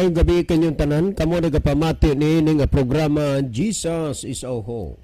Maayong gabi kanyang tanan, kamo nagapamati ni nga programa Jesus is our Hope.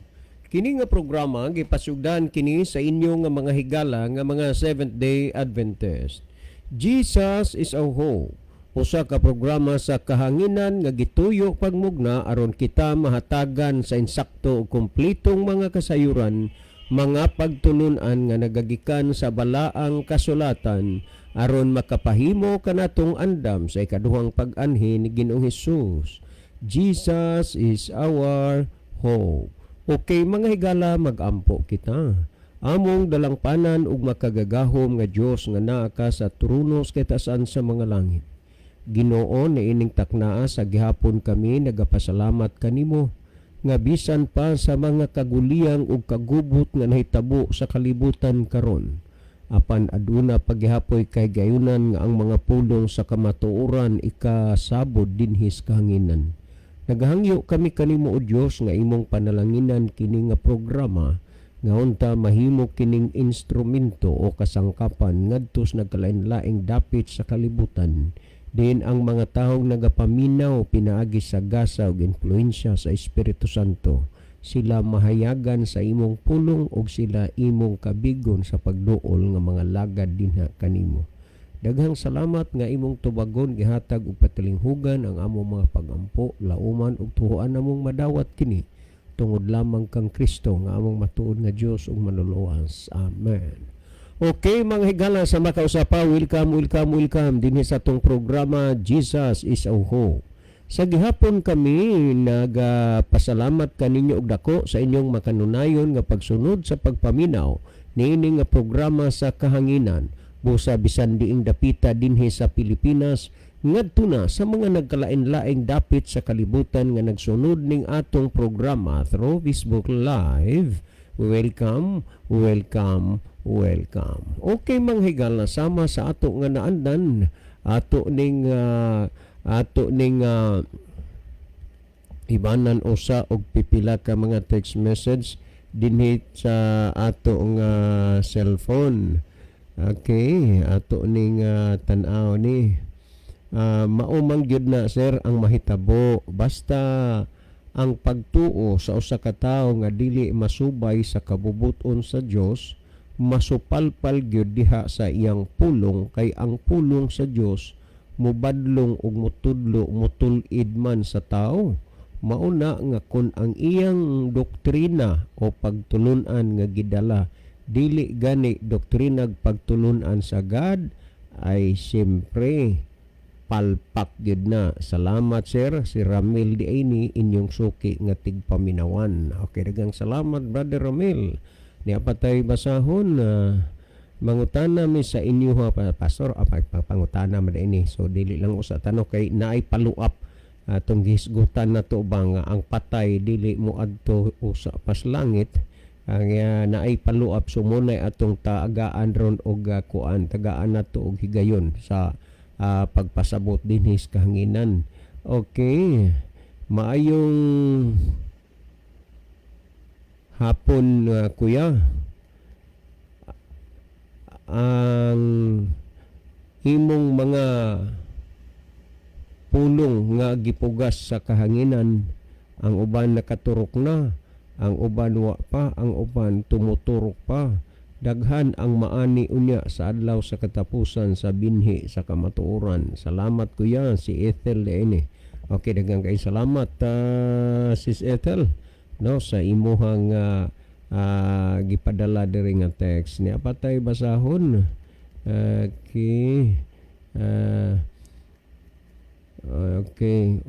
Kini nga programa gipasugdan kini sa inyo nga mga higala nga mga Seventh-day Adventist. Jesus is our Hope. Usa ka programa sa kahanginan nga gituyo pagmugna aron kita mahatagan sa insakto ug kumpletong mga kasayuran, mga pagtulunan nga nagagikan sa balaang kasulatan aron makapahimo kanatong andam sa ikaduhang pag-anhi ni Ginoong Hesus. Jesus is our hope. Okay mga higala, mag-ampo kita. Among dalangpanan ug makagagahom nga Dios nga naa ka sa trono sa katasan sa mga langit. Ginoo, na ining taknaa sa gihapon kami nagapasalamat kanimo nga bisan pa sa mga kaguliyang ug kagubot nga nahitabo sa kalibutan karon. Apan aduna paghihapoy kay gayunan nga ang mga pulong sa kamatuoran ikasabod dinhis kahanginan. Naghangyo kami kanimo o Dios nga imong panalanginan kini nga programa nga unta mahimo kining instrumento o kasangkapan ngadto sa nagkalain-laing dapit sa kalibutan. Diin ang mga taong nagapaminaw pinaagi sa gasa ug influensya sa Espiritu Santo. Sila mahayagan sa imong pulong ug sila imong kabigon sa pagduol nga mga lagad dinha kanimo. Daghang salamat nga imong tubagon gihatag ug patilinghugan ang among mga pagampo, lauman ug tuhoan namong madawat kini tungod lamang kang Kristo nga among matuod nga Dios ug manluluwas. Amen. Okay mga higala, sa makausapa, welcome dinhi sa atong programa Jesus is our Hope. Sa gihapon kami nagapasalamat kaninyo og dako sa inyong makanunayon nga pagsunod sa pagpaminaw niini nga programa sa kahanginan busa bisan diing dapita dinhi sa Pilipinas ngadto na sa mga nagkalain-laing dapit sa kalibutan nga nagsunod ning atong programa through Facebook Live. Welcome. Okay mga higala, sama sa ato nga naandan ato ning ibanan usa og pipila ka mga text message dinhi sa ato nga cellphone. Okay, ato ning tan-aw ni maumang gyud na sir ang mahitabo basta ang pagtuo sa usa ka tawo nga dili masubay sa kabubuton sa Dios masupalpal gyud diha sa iyang pulong, kay ang pulong sa Dios mubadlong ug mutudlo mutulid man sa tawo. Mauna nga kun ang iyang doktrina o pagtulunan nga gidala dili gani doktrinag pagtulunan sa God, ay siyempre palpak gyud na. Salamat sir, si Ramil diini inyong suki nga tigpaminawan. Okay, daghang salamat brother Ramil. Niya patay basahon mangutana mi sa inyo ha pastor pangutana man ini, so dili lang usa tanong kay naay paluap atong gisgutan nato ba nga ang patay dili mo adto usa pas langit, ang naay paluap sumunay atong taagaan ron og kuan tagaan nato og higayon sa pagpasabot dinhis kahanginan. Okay, maayong hapon kuya. Ang imong mga pulong nga gipugas sa kahanginan, ang uban nakaturok na, ang uban wa pa, ang uban tumuturok pa. Daghan ang maani unya sa adlaw sa katapusan sa binhi sa kamatuoran. Salamat kuya, si Ethel diini. Okay, daghang kay salamat sis Ethel no sa imuhang gipadala diri nga text niya patay basahon. Okay. Okay.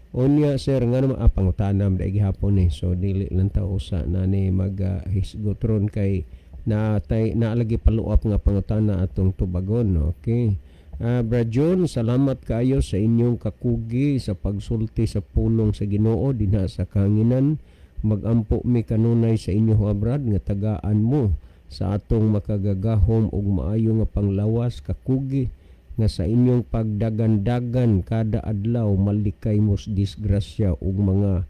Unya sir nga naman pangutanam dai gihapon ni, so dili lang ta usa na ni maghisgotron kay naalagi paluap nga pangutana atong tubagon. Okay. Brad John, salamat kaayo sa inyong kakugi sa pagsulti sa pulong sa Ginoo dinha sa kahanginan. Magampo mi kanunay sa inyo brad nga tagaan mo sa atong makagagahom ug maayo nga panglawas kakugi nga sa inyong pagdagan-dagan kada adlaw malikay mos disgrasya ug mga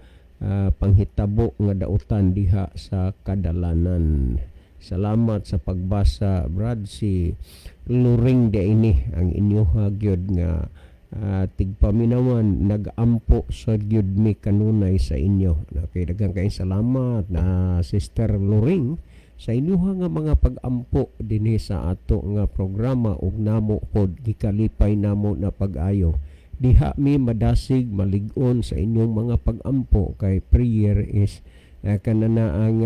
panghitabo nga dautan diha sa kadalanan. Salamat sa pagbasa brad. Si Luring de ini ang inyo gyud nga tigpaminawan nagampo sa gyud mi kanunay sa inyo. Okay, daghang kayong salamat na Sister Loring sa inyuha nga mga pag-ampo dinhi sa ato nga programa ug namo pod gikalipay namo na pag-ayo. Diha mi madasig malig-on sa inyong mga pag-ampo kay prayer is kanana ang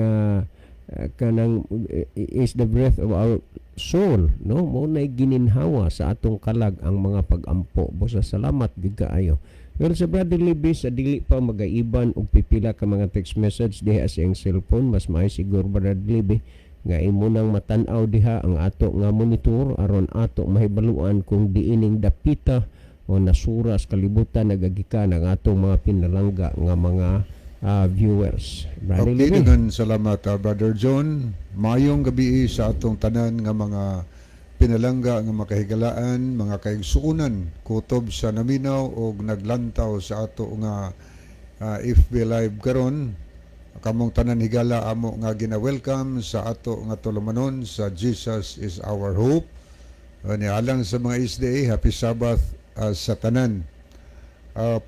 kanang is the breath of our soul, no? Mo na gininhawa sa atong kalag ang mga pag-ampo. Busa salamat gid kaayo. Pero sa Brother Libby, sa dili pa magaiban og pipila ka mga text message diha sa iyang cellphone, mas may siguro Brother Libby nga imo nang matan-aw diha ang ato nga monitor aron ato mahibaluan kung diining dapita o nasura sa kalibutan nagagikan ang atong mga pinalangga nga mga viewers. Brother Okay, Libby. dengan salamat Brother John. Mayong gabi sa atong tanan nga mga pinalangga nga makahigalaan, mga kaigsuunan kutob sa naminaw og naglantaw sa ato nga FB Live karon. Kamong tanan higala amo nga gina-welcome sa ato nga tulumanon sa Jesus is our hope. Nialang sa mga SDA, happy Sabbath sa tanan.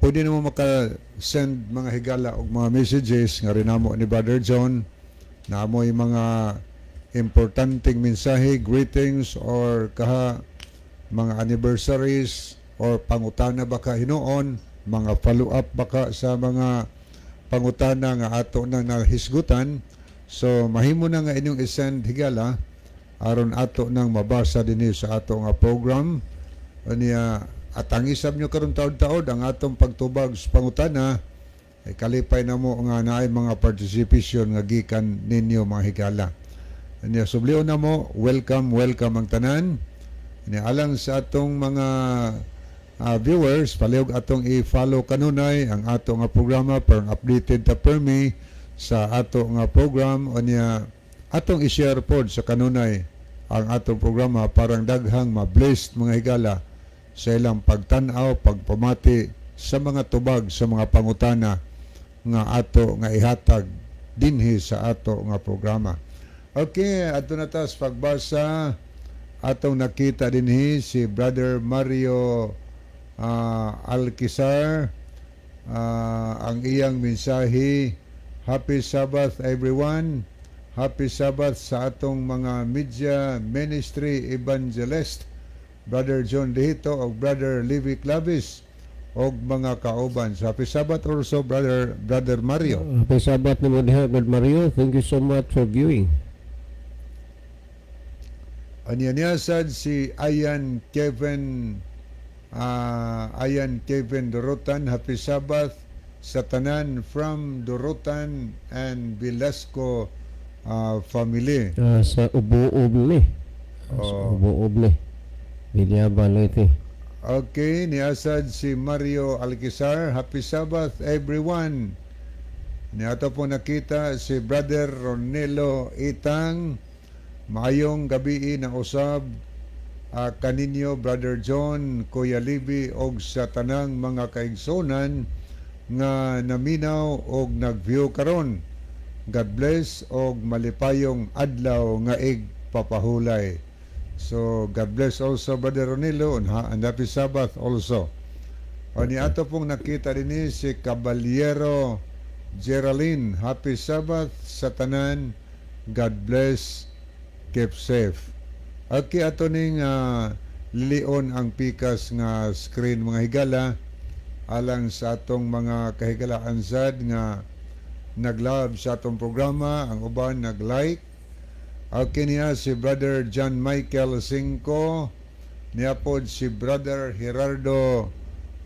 Pwede naman maka-send mga higala o mga messages nga rinamo ni Brother John na amoy mga importanteng mensahe, greetings or mga anniversaries or pangutana baka hinuon, mga follow-up baka sa mga pangutana nga ato na nahisgutan. So mahimo na nga inyong isend higala aron ato nang mabasa dinhi sa ato nga program. Niya at ang isab nyo karon taod-taod ang atong pagtubag sa pangutana ay kalipay na mo nga naay mga participation nga gikan ninyo mga higala. Niya sublion na mo, welcome ang tanan. Niya alang sa atong mga viewers, palihog atong i-follow kanunay ang ato nga programa para updated ta permi sa ato nga program o niya atong i-share pod sa kanunay ang atong programa parang daghang ma-blessed mga higala sa ilang pagtanaw, pagpamati sa mga tubag, sa mga pangutana nga ato nga ihatag dinhi sa ato nga programa. Okay, ato na tas pagbasa atong nakita dinhi si Brother Mario Alquizar. Ang iyang mensahe, Happy Sabbath everyone. Happy Sabbath sa atong mga media ministry evangelist, Brother John Dehito o Brother Livy Clavis o mga kauban. So, happy Sabbath also, Brother Mario. Happy Sabbath naman diha, Brother Mario. Thank you so much for viewing. Anyanyasad si Ayan Kevin Dorotan. Happy Sabbath sa tanan from Dorotan and Velasco family. Sa Ubo-Ob ni. Sa Ubo-Ob ni. Bilyaban ito. Okay, niasad si Mario Alquizar. Happy Sabbath everyone. Niato po nakita si Brother Ronelo Itang. Maayong gabi na usab kaninyo Brother John, Kuya Libby og sa tanang mga kaigsonan nga naminaw og nagview karon. God bless og malipayong adlaw nga igpapahulay. So God bless also Brother Ronelo and happy Sabbath also. O niato pong nakita din si Caballero Geraldine. Happy Sabbath sa tanan. God bless. Keep safe. Okay, ato ning lilion ang pikas nga screen mga higala alang sa atong mga kahigalaan sad nga nag-love sa atong programa, ang uban nag-like. Okay niya si Brother John Michael Cinco, niya pod si Brother Gerardo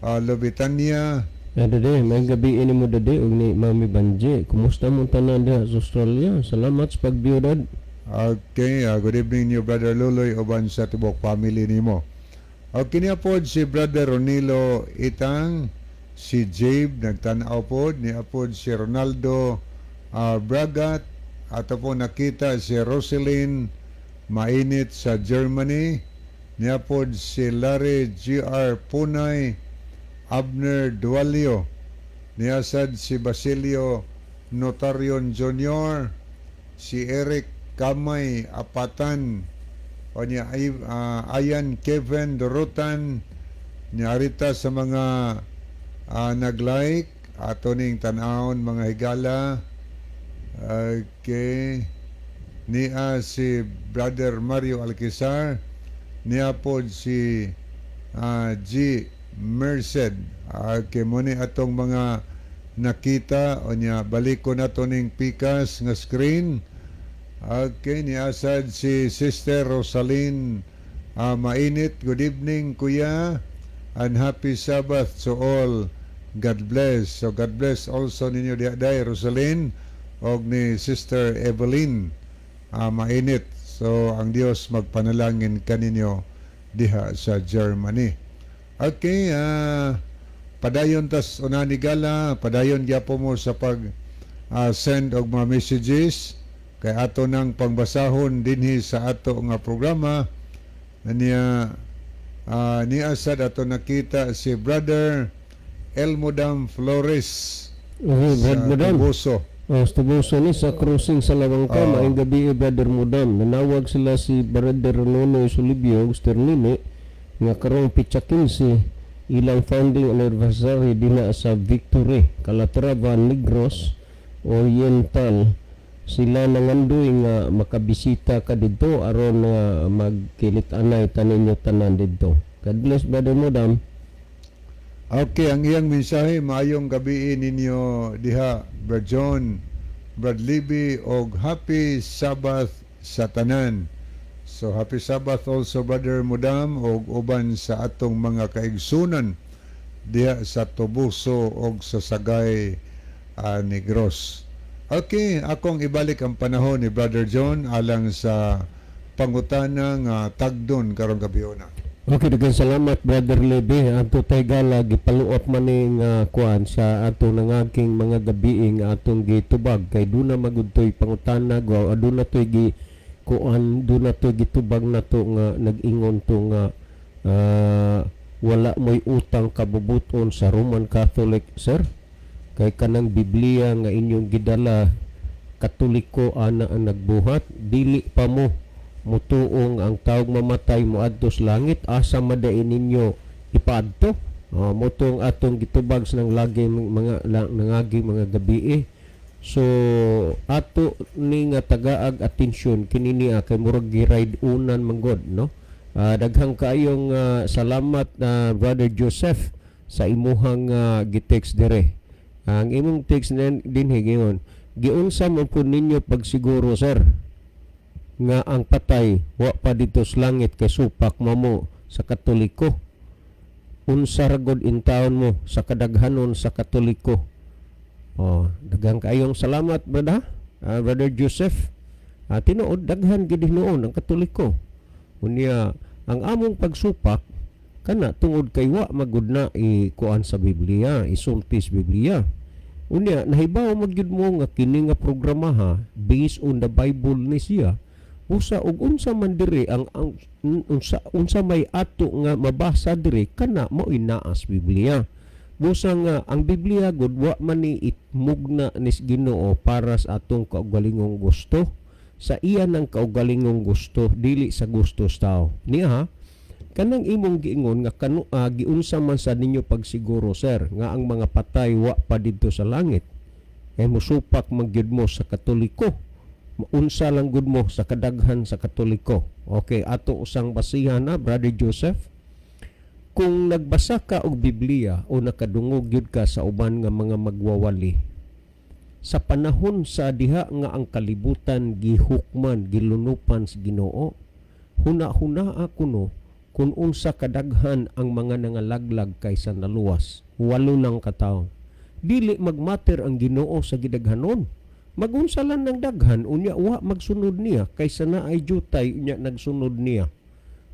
Lobitania. Dade, may gabi ini mo dade og ni Mami Banje. Kumusta mo tanan diha sa Australia? Salamat sa pag-view dad. Okay, good evening niyo Brother Luloy uban sa tibok family nimo. Okay niya pod si Brother Ronilo Itang, si Jabe nagtan-aw pod, niya pod si Ronaldo Bragat, ato po nakita si Roselyn Mainit sa Germany, niya pod si Larry G.R. Punay, Abner Dualio, niya sad si Basilio Notarion Jr., si Eric Kamay Apatan, o niya Ayan Kevin Dorotan, niarita sa mga nag-like ato ning tan-awon mga higala. Okay, niya si Brother Mario Alquizar, niya pod si G. Merced. Okay, muni atong mga nakita o niya balik ko na to ning pikas nga screen. Okay, niasad si Sister Rosalyn Mainit. Good evening, Kuya, and happy Sabbath to all. God bless. So God bless also ninyo diaday Rosalyn og ni Sister Evelyn Mainit. So ang Dios magpanalangin kaninyo diha sa Germany. Okay, padayon tas unanigala, padayon gyapon mo sa pag send og mga messages kay ato nang pangbasahon dinhi sa ato nga programa. Niya niasad ato nakita si Brother Elmodam Flores sa Tubuso. Sa Tubuso ni sa cruising sa Lawangka, maayong gabi Brother Mudam. Nanawag sila si Brother Nono Sulibio, Sterlini, nga karong pitsa 15 ilang founding anniversary dina sa Victory, Calatrava, Negros, Oriental. Sila nangandoy nga makabisita ka dito aron nga magkilit-anay taninyo tanan dito. God bless Brother Mudam. Okay, ang iyang mensahe, maayong gabi ninyo diha, Brad John, Brad Libby, og happy Sabbath sa tanan. So happy Sabbath also Brother Mudam og uban sa atong mga kaigsunan diha sa Tubuso og sa Sagay, Negros. Okay, akong ibalik ang panahon ni Brother John alang sa pangutana nga tagdon karong gabiona. Okay, daghang salamat Brother Lebe. Ato tay gala gipaluot man ning kuan sa ato nangaking mga gabi nga atong gitubag kay duna magudtoy pangutana go aduna toy gi kuan duna toy gitubag nato nga nag-ingon to nga wala moy utang kabubuton sa Roman Catholic, sir. Kay kanang Biblia nga inyong gidala Katoliko ana ang nagbuhat, dili pa mo mutuong ang taog mamatay moadto sa langit, asa madain ninyo ipaadto. Mutuong atong gitubag sa nang lagi mga nangagi mga gabi. So ato ni nga tagaag atensyon kini niya kay murag gi-ride unan manggod, no? Daghang kaayong salamat Brother Joseph sa imuhang gi-text dire. Ang imong text din higingon, giunsa man po ninyo pagsiguro, sir, nga ang patay wa pa dito sa langit kay supak mamo sa Katoliko. Unsa ragod in taon mo sa kadaghanon sa Katoliko. Daghang kaayong salamat Brother Joseph. Tinuod daghan gid noon ang Katoliko. Unya ang among pagsupak kana tungod kay wa magud na kuan sa Biblia, isultis Biblia. Unya nahibaw magyud mo nga kini nga programa based on the Bible ni siya. Usa og unsa man diri ang unsa may ato nga mabasa diri kana mao inaas Biblia. Busa nga ang Biblia gud wa man ni itmugna ni Ginoo para sa atong kaugalingong gusto. Sa iya nang kaugalingong gusto dili sa gusto sa tao. Niya kanang imong giingon nga giunsa man sa ninyo pagsiguro, sir, nga ang mga patay wa pa didto sa langit. Kay mosupak magyud mo sa Katoliko. Unsa lang gud mo sa kadaghan sa Katoliko. Okay, ato usang basihan na Brother Joseph. Kung nagbasa ka og Biblia o nakadungog gyud ka sa uban nga mga magwawali, sa panahon sa diha nga ang kalibutan gihukman, gilunupan sa Ginoo, huna-hunaa kuno kung unsa kadaghan ang mga nangalaglag kaysa naluwas. 8 lang katawo. Dili magmater ang Ginoo sa gidaghanon. Magunsalan ng daghan unya wa magsunod niya kaysa na ay jutay unya nagsunod niya.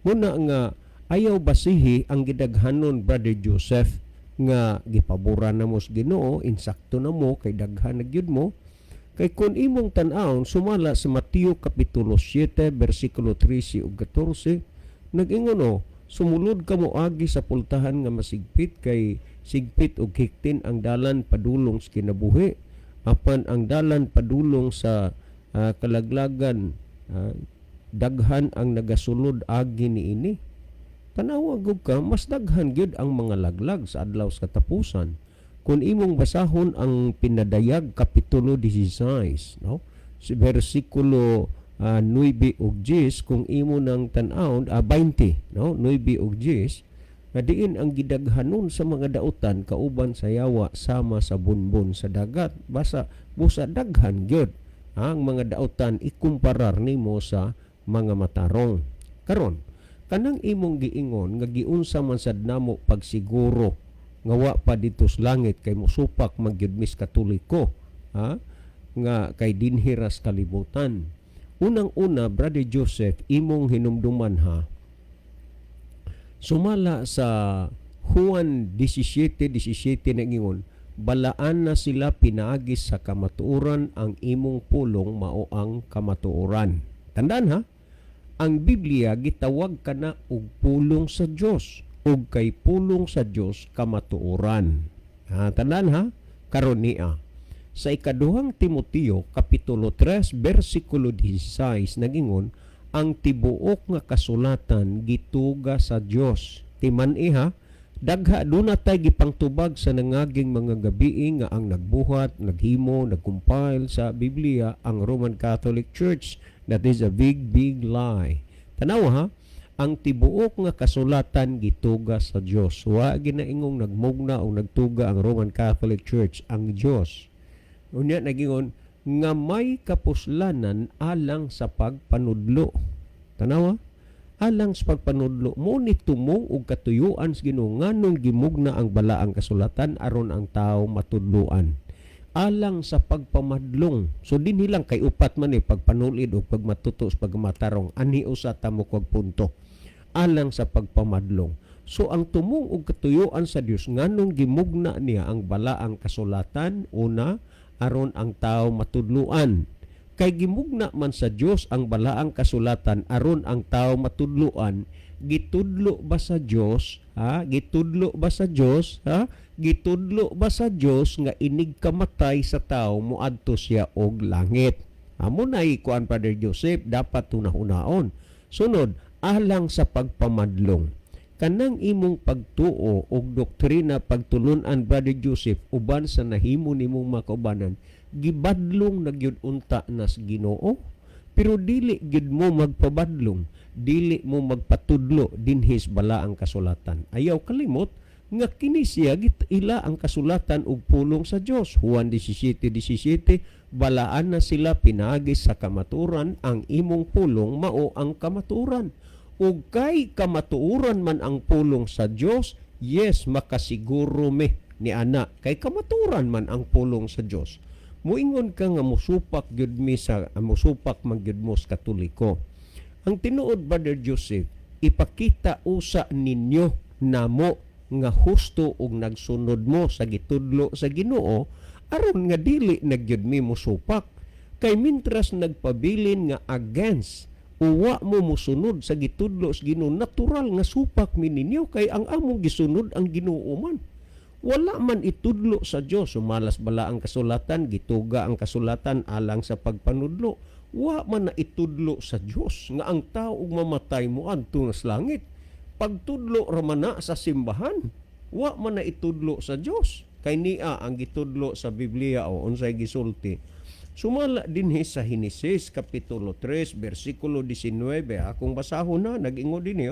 Muna nga ayaw basihi ang gidaghanon Brother Joseph nga gipabura na mo sa Ginoo, insakto na mo kay daghan nagyud mo. Kay kun imong tan-awon sumala sa Mateo kapitulo 7 bersikulo 13 ug 14 nag-ingon sumulod kamo agi sa pultahan nga masigpit kay sigpit ug hiktin ang dalan padulong sa kinabuhi. Apan ang dalan padulong sa kalaglagan daghan ang nagasulod agi niini. tanawa gud ka, mas daghan gyud ang mga laglag sa adlaw sa katapusan. Kung imong basahon ang pinadayag kapitulo 16, no? Si bersikulo 9 ug 10, kung imo nang tan-aw 20, no? 9 ug 10, nga diin ang gidaghanon sa mga dautan kauban sa yawa sama sa bunbon sa dagat. Basa busa daghan gyud ang mga dautan ikumparar nimo sa mga matarong. Karon, kanang imong giingon nga giunsa man sad namo pagsiguro nga wa pa dito sa langit kay musupak magyudmis katoliko, nga kay dinhiras kalibutan. Unang-una, Brother Joseph, imong hinumduman ha, sumala sa Juan 17:17 na ingon, balaan na sila pinaagis sa kamatuoran, ang imong pulong mao ang kamatuoran. Tandaan ha, ang Biblia gitawag kana og pulong sa Dios, ug kay pulong sa Dios kamatuoran. Tandaan ha, karon niya. Sa ikaduhang Timoteo kapitulo 3 bersikulo 16 nagingon, ang tibuok nga kasulatan gituga sa Dios. Timan iha, dagha duna tay gipangtubag sa nangaging mga gabii nga ang nagbuhat, naghimo, nagcompile sa Biblia ang Roman Catholic Church. That is a big lie. Tanaw ha, ang tibuok nga kasulatan gituga sa Dios. Wa ginaingong nagmugna o nagtuga ang Roman Catholic Church, ang Dios. Unya nagingon nga may kapuslanan alang sa pagpanudlo. Tanawa, alang sa pagpanudlo mo ni tumong og katuyuan sa Ginoo nganong gimugna ang balaang kasulatan aron ang tao matudloan. Alang sa pagpamadlong. So dinhi lang kay upat man pagpanulid o pagmatuto sa pagmatarong, ani usa ta mo kog punto. Alang sa pagpamadlong. So ang tumong og katuyuan sa Dios nganong gimugna niya ang balaang kasulatan, una aron ang tao matudluan. Kay gimugna man sa Dios ang balaang kasulatan aron ang tao matudluan, gitudlo ba sa Dios? Gitudlo ba sa Dios? Gitudlo ba sa Dios nga inig kamatay sa tao moadto siya og langit? Amo na ikuan Father Joseph, dapat tunah-unaon. Sunod, alang sa pagpamadlong. Kanang imong pagtuo og doktrina pagtulunan Brother Joseph uban sa nahimo nimong makaubanan, gibadlong na gyud unta nas Ginoo, pero dili gyud mo magpabadlong, dili mo magpatudlo dinhis bala ang kasulatan. Ayaw kalimot nga kini siya ila ang kasulatan ug pulong sa Dios. Juan 17:17, balaan na sila pinagis sa kamaturan, ang imong pulong mao ang kamaturan. Ug kay kamatuoran man ang pulong sa Dios, yes, makasiguro me ni ana kay kamatuoran man ang pulong sa Dios. Muingon ka nga musupak gyud mi sa musupak man gyud mo sa Katoliko. Ang tinuod Brother Joseph, ipakita usa ninyo namo nga husto ug nagsunod mo sa gitudlo sa Ginoo aron nga dili nagyud mi musupak. Kay mintras nagpabilin nga against uwa mo musunod sa gitudlo sa Ginoo, natural nga supak mi ninyo kay ang among gisunod ang Ginoo man. Wala man itudlo sa Dios, sumalas bala ang kasulatan, gituga ang kasulatan alang sa pagpanudlo. Wa man na itudlo sa Dios nga ang tao ug mamatay mo adto sa langit. Pagtudlo ra man na sa simbahan, wa man na itudlo sa Dios. Kay niya ang gitudlo sa Biblia o unsay gisulti. Sumala dinhi sa Henesis kapitulo 3 bersikulo 19, akong basahon na nag-ingon dinhi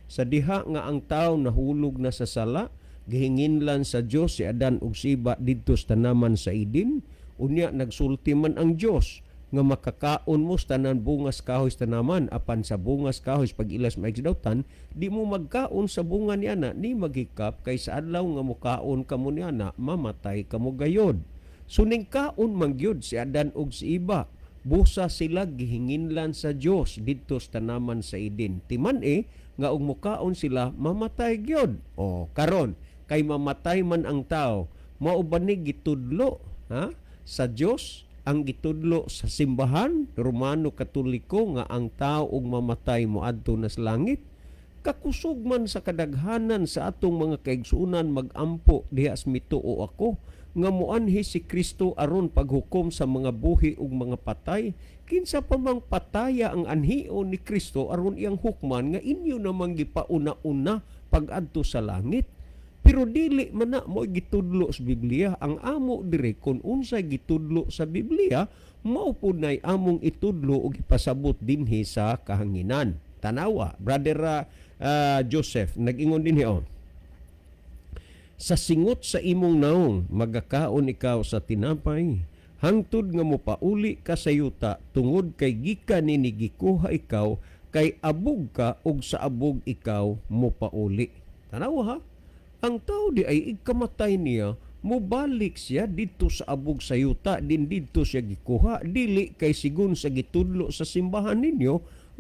sa diha nga ang tawo nahulog na sa sala, gihinginlan sa Dios si Adan ug si Eva didto sa tanaman sa Eden, unya nagsulti man ang Dios nga makakaon mo sa tanan bungas kahoy sa tanaman, apan sa bungas kahoy pag ilas maigdawtan di mo magkaon sa bunga niana ni maghikap, kay sa adlaw nga mokaon kamo niana mamatay kamo gayod. Suning kaon man gyud si Adan ug si Eva, busa sila gihinginlan sa Dios didto sa tanaman sa Eden. Timan nga og mukaon sila mamatay gyud. O karon kay mamatay man ang tao, mao ba ni gitudlo sa Dios ang gitudlo sa simbahan Romano Katoliko nga ang tao og mamatay moadto na sa langit? Kakusog man sa kadaghanan sa atong mga kaigsuonan magampo diha sa mituo ako nga muanhi si Kristo aron paghukom sa mga buhi ug mga patay, kinsa pa mang pataya ang anhio ni Kristo aron iyang hukman nga inyo namang gipauna-una pag-adto sa langit. Pero dili man na mo gitudlo sa Biblia. Ang amo dire kung unsay gitudlo sa Biblia, mao pud nay among itudlo ug ipasabot dinhi sa kahanginan. Tanawa, Brother Joseph, nag-ingon dinhi on. Sa singot sa imong naong magakaon ikaw sa tinapay, hangtod nga mopauli ka sa yuta tungod kay gikan nini gikuha ikaw, kay abog ka ug sa abog ikaw mopauli. Tanawa ha? Ang tao di ay ikamatay niya, mubalik siya dito sa abog sa yuta, din dito siya gikuha, dili kay sigun sa gitudlo sa simbahan ninyo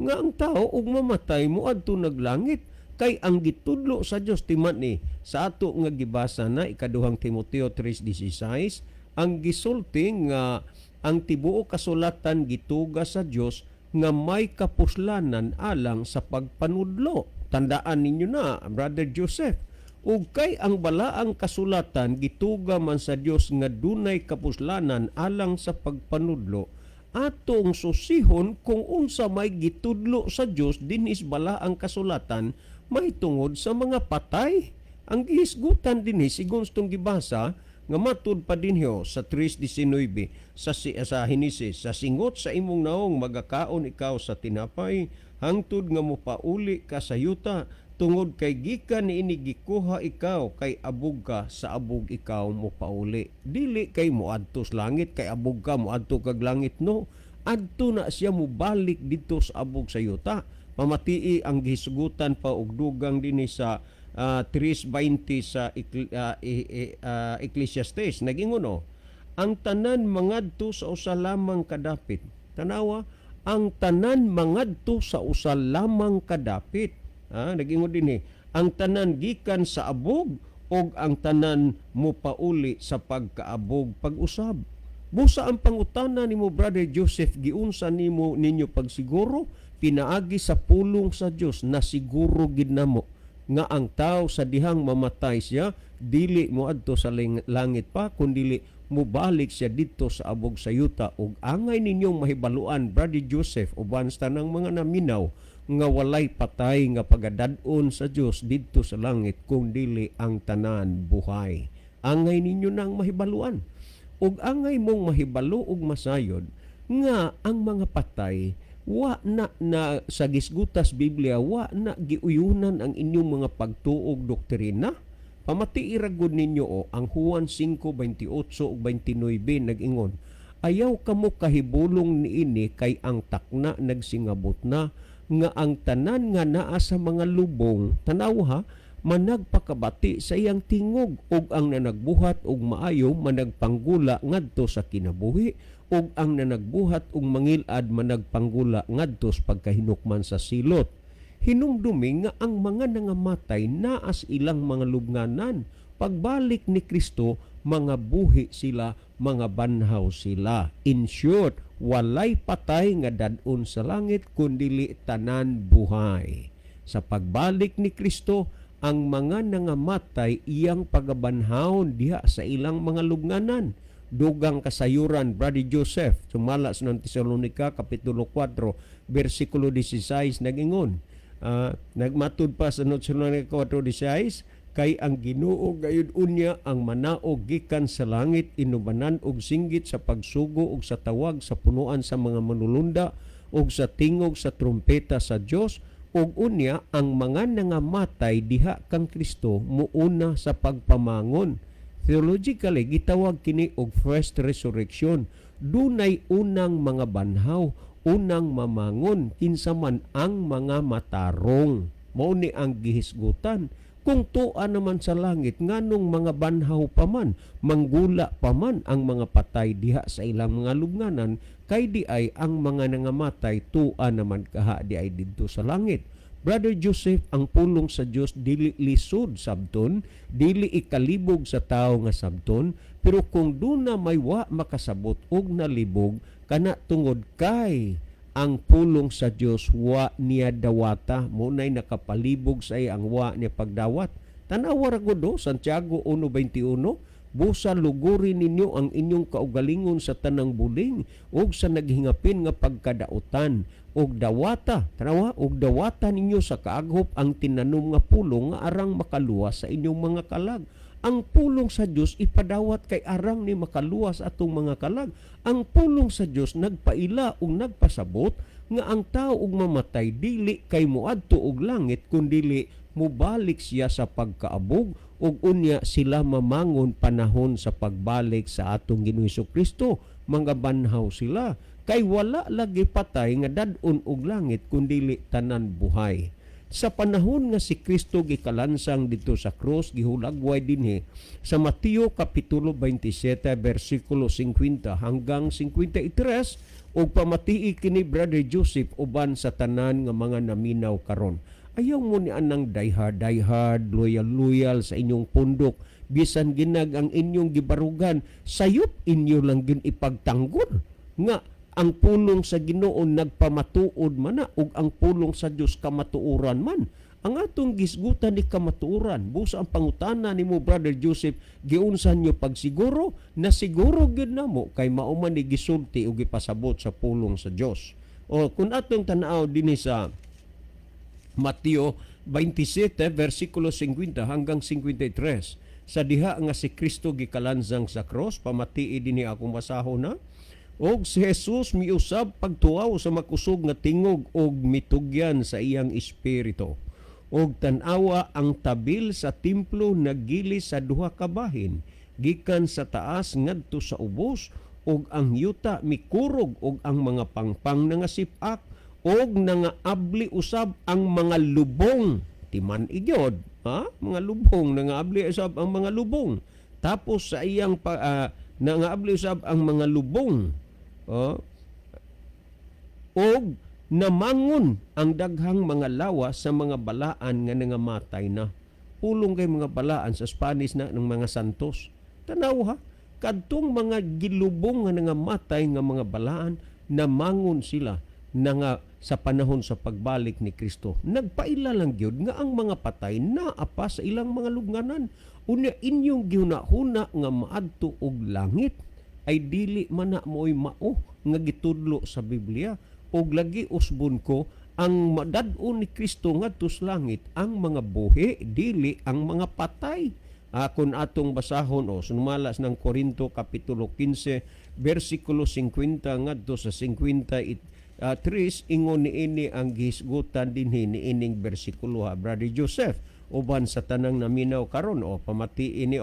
nga ang tao ug mamatay moadto naglangit. Kay ang gitudlo sa Dios timan ni sa ato nga gibasa na ikaduhang Timoteo 3:16, ang gisulti nga ang tibuok kasulatan gituga sa Dios nga may kapuslanan alang sa pagpanudlo. Tandaan ninyo na, Brother Joseph, ug kay ang balaang kasulatan gituga man sa Dios nga dunay kapuslanan alang sa pagpanudlo, atong susihon kung unsa may gitudlo sa Dios dinis balaang kasulatan may tungod sa mga patay. Ang gihisgutan dinhi sigon stong gibasa nga matud pa dinhi sa 3:19 sa Henesis, sa singot sa imong naong magakaon ikaw sa tinapay, hangtod nga mopauli ka sa yuta tungod kay gikan niini gikuha ikaw, kay abog ka sa abog ikaw mopauli. Dili kay moadto sa langit, kay abog ka moadto kag langit, no. Adto na siya mobalik dito sa abog sa yuta. Pamatii ang gihisgutan pa og dugang dinhi sa 3:20 sa Ecclesiastes. Nag-ingon ang tanan mangadto sa usa lamang kadapit. Tanawa, ang tanan mangadto sa usa lamang kadapit. Nag-ingon dinhi, ang tanan gikan sa abog og ang tanan mopauli sa pagkaabog pag-usab. Busa ang pangutana nimo, Brother Joseph, giunsa nimo ninyo pagsiguro? Pinaagi sa pulong sa Dios na siguro gid namo nga ang tao sa dihang mamatay siya, dili moadto sa langit pa, kundi mubalik siya dito sa abog sa yuta. Ug angay ninyong mahibaluan, Brother Joseph, uban sa tanang mga naminaw, nga walay patay nga pagadad-on sa Dios dito sa langit, kung dili ang tanan buhay. Angay ninyo nang mahibaluan. Ug angay mong mahibalo ug masayod nga ang mga patay wa na sa gisgutas Biblia, wa na giuyunan ang inyong mga pagtuog doktrina. Pamati iragod ninyo ang Juan 5:28 ug 29 nag-ingon, ayaw kamo kahibulong niini kay ang takna nagsingabot na, nga ang tanan nga naa sa mga lubong, tanaw ha, managpakabati sa iyang tingog, ug ang nanagbuhat og maayo managpanggula ngadto sa kinabuhi, ug ang nanagbuhat og mangilad managpanggula ngadto sa pagkahinukman sa silot. Hinumdumi nga ang mga nangamatay naas ilang mga lubnganan. Pagbalik ni Kristo, mga buhi sila, mga banhaw sila. In short, walay patay nga dadon sa langit, kundi tanan buhay. Sa pagbalik ni Kristo, ang mga nangamatay iyang pagabanhawon diha sa ilang mga lubnganan. Dugang kasayuran, Brother Joseph, sumala sa Tesalonica kapitulo 4 bersikulo 16 nag-ingon, nagmatud pa sa Tesalonica 4:16, kay ang Ginoo gayud unya ang manaog gikan sa langit, inubanan og singgit sa pagsugo ug sa tawag sa punuan sa mga manulunda ug sa tingog sa trumpeta sa Dios, ug unya ang mga nangamatay diha kang Kristo muuna sa pagpamangon. Theologically, gitawag kini og first resurrection. Dunay unang mga banhaw, unang mamangon, kinsa man ang mga matarong. Mao ni ang gihisgutan. Kung tuwa naman sa langit, nganong mga banhaw pa man, manggula pa man ang mga patay diha sa ilang mga lubnganan, kay di ay ang mga nangamatay tuwa naman kaha di ay didto sa langit. Brother Joseph, ang pulong sa Dios dili lisod sabton, dili ikalibog sa tao nga sabton, pero kung duna may wa makasabot og nalibog, kana tungod kay ang pulong sa Dios wa niya dawata, mo nay nakapalibog sa ang wa niya pagdawat. Tanawa ra gud Santiago 1:21, busa lugurin ninyo ang inyong kaugalingon sa tanang buling ug sa naghingapin nga pagkadautan og dawata ninyo sa kaaghop ang tinanom nga pulong nga arang makaluwas sa inyong mga kalag. Ang pulong sa Dios ipadawat kay arang ni makaluwas atong mga kalag. Ang pulong sa Dios nagpaila ug nagpasabot nga ang tao ug mamatay dili kay moadto og langit kundi mubalik siya sa pagkaabog ug unya sila mamangon panahon sa pagbalik sa atong Ginoong Hesukristo. Mga banhaw sila kay wala lagi patay nga dad-on og langit kundi tanan buhay. Sa panahon nga si Kristo gikalansang dito sa krus, gihulagway dinhi sa Mateo kapitulo 27 bersikulo 50 hanggang 53 ug pamatii kini Brother Joseph uban sa tanan nga mga naminaw karon. Ayaw mo ni anang dayhard, loyal sa inyong pundok, bisan ginag ang inyong gibarugan, sayop inyo lang gin ipagtanggol nga ang pulong sa Ginoo nagpamatuod man na ug ang pulong sa Dios kamatuoran man. Ang atong gisgutan ni kamatuoran, busa ang pangutana nimo Brother Joseph, giunsan nyo pagsiguro na siguro gyud namo kay mao man ni gisulti ug gipasabot sa pulong sa Dios. O kun atong tan-aw dinhi sa Mateo 27 versikulo 50 hanggang 53, sa diha nga si Kristo gikalanzang sa cross, pamatii dinhi akong basahon na. Og si Jesus miusab pagtuaw sa makusog nga tingog og mitugyan sa iyang espiritu. Og tan-awa ang tabil sa templo naggili sa duha ka bahin gikan sa taas ngadto sa ubos, og ang yuta mikurog og ang mga pangpang nga sip-ak og nangaabli usab ang mga lubong. Timan igyod, mga lubong, nangaabli usab ang mga lubong. Tapos sa iyang nangaabli usab ang mga lubong. Og namangon ang daghang mga lawas sa mga balaan nga nangamatay na. Pulong kay mga balaan sa Spanish na ng mga santos. Tanaw ha, kadtong mga gilubong nga nangamatay nga mga balaan, namangon sila nga sa panahon sa pagbalik ni Kristo. Nagpaila lang gyud nga ang mga patay naapa sa ilang mga lubnganan. Unya inyong gihuna-huna nga maadto og langit ay dili man na mo'y mao nga gitudlo sa Biblia. Og lagi usbon ko, ang madad-on ni Kristo ngadto sa langit ang mga buhi, dili ang mga patay. Kung atong basahon sumalas ng Korinto kapitulo 15 versikulo 50 ngadto sa 53, ingon niini ang gihisgutan dinhi niining bersikulo Brother Joseph uban sa tanang naminaw karon pamatiin ni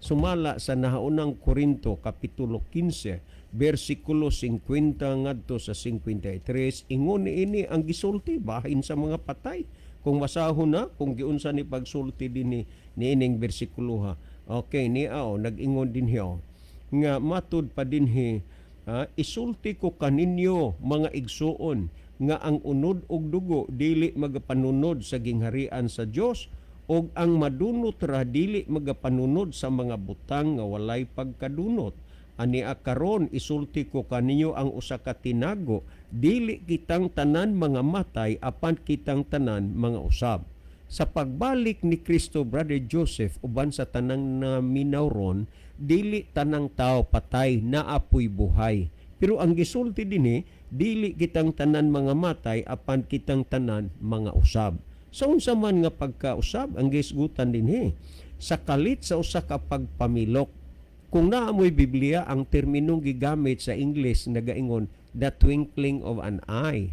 sumala sa nahaunang Korinto kapitulo 15 bersikulo 50 ngadto sa 53, ingon niini ang gisulti bahin sa mga patay. Kung masahon na kung giunsa ni pagsulti dinhi niining bersikulo okay niya nag-ingon dinhi nga matud pa dinhi isulti ko kaninyo mga igsuon nga ang unod og dugo dili magapanunod sa gingharian sa Dios, og ang madunot ra dili magapanunod sa mga butang nga walay pagkadunot. Ania karon isulti ko kaninyo ang usa ka tinago, dili kitang tanan mga matay apan kitang tanan mga usab. Sa pagbalik ni Kristo Brother Joseph uban sa tanang naminaw ron, dili tanang tao patay naapoy buhay. Pero ang gisulti dinhi, dili kitang tanan mga matay apan kitang tanan mga usab. Sa unsa man nga pagkausab ang gisgutan dinhi, sa kalit sa usa ka pagpamilok. Kung naamoy Biblia, ang terminong gigamit sa English nagaingon the twinkling of an eye.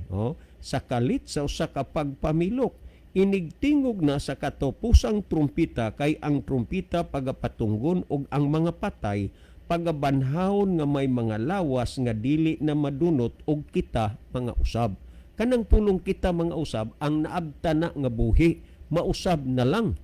Sa kalit sa usa ka pagpamilok, inigtingog na sa katopusang trumpita kay ang trumpita pagapatunggon og ang mga patay pagabanhawon nga may mga lawas nga dili na madunot og kita mga usab. Kanang pulong kita mga usab ang naabtana nga buhi, mausab na lang.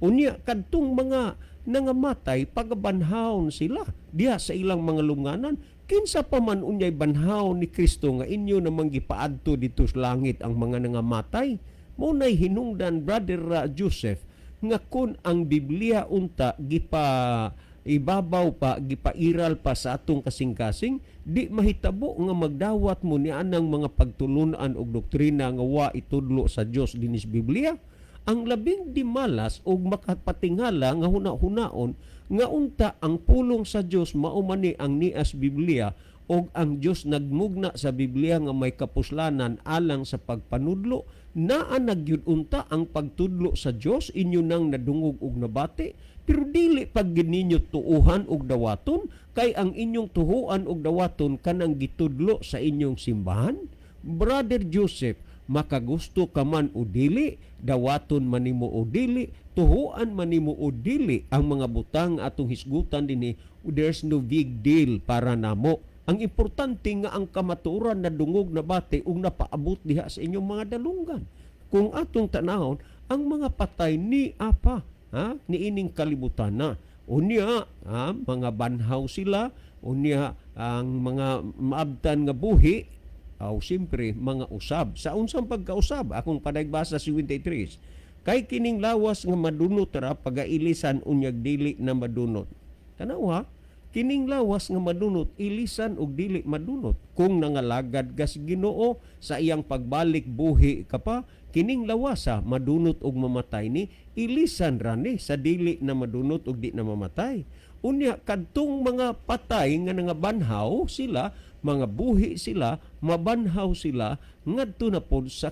Unya kadtong mga nangamatay pagabanhawon sila diha sa ilang mga lunganan. Kinsa pa man unyay banhawon ni Kristo nga inyo namang gipaadto dito sa langit ang mga nangamatay. Mo nay hinungdan Brother Joseph nga kun ang Biblia unta ibabaw pa, gipairal pa sa atong kasing-kasing, di mahitabo nga magdawat mo ni anang mga pagtulunan og doktrina nga wa itudlo sa Dios dinis Biblia. ang labing di malas o makapatingala nga hunaon nga unta ang pulong sa Dios mao man ni ang nias Biblia o ang Dios nagmugna sa Biblia nga may kapuslanan alang sa pagpanudlo. Naa nagyud unta ang pagtudlo sa Dios inyo nang nadungog og nabati, pero dili pag gininyo tuuhan og dawaton kay ang inyong tuhuan og dawaton kanang gitudlo sa inyong simbahan. Brother Joseph, makagusto ka man o dili, dawaton man nimo o dili, tuhuan man nimo o dili, ang mga butang atong hisgutan dinhi, there's no big deal para namo. Ang importante nga ang kamatuoran na dungog na bati ug napaabot diha sa inyong mga dalunggan. Kung atong tanahon, ang mga patay ni apa, ni ining kalibutan na. Unya, mga banhaw sila, unya ang mga maabtan nga buhi, siyempre mga usab. Sa unsang pagkausab, akong panagbasa si 23, kay kining lawas nga madunot ra pagailisan unyag dili na madunot. Tanaw kining lawas nga madunot ilisan og dili madunot. Kung nangalagad gas Ginoo sa iyang pagbalik buhi ka pa, kining lawasa madunot og mamatay ni ilisan ra ni sa dili na madunot og di na mamatay. Unya kadtong mga patay nga nangabanhaw sila, mga buhi sila, mabanhaw sila, ngadto na pod sa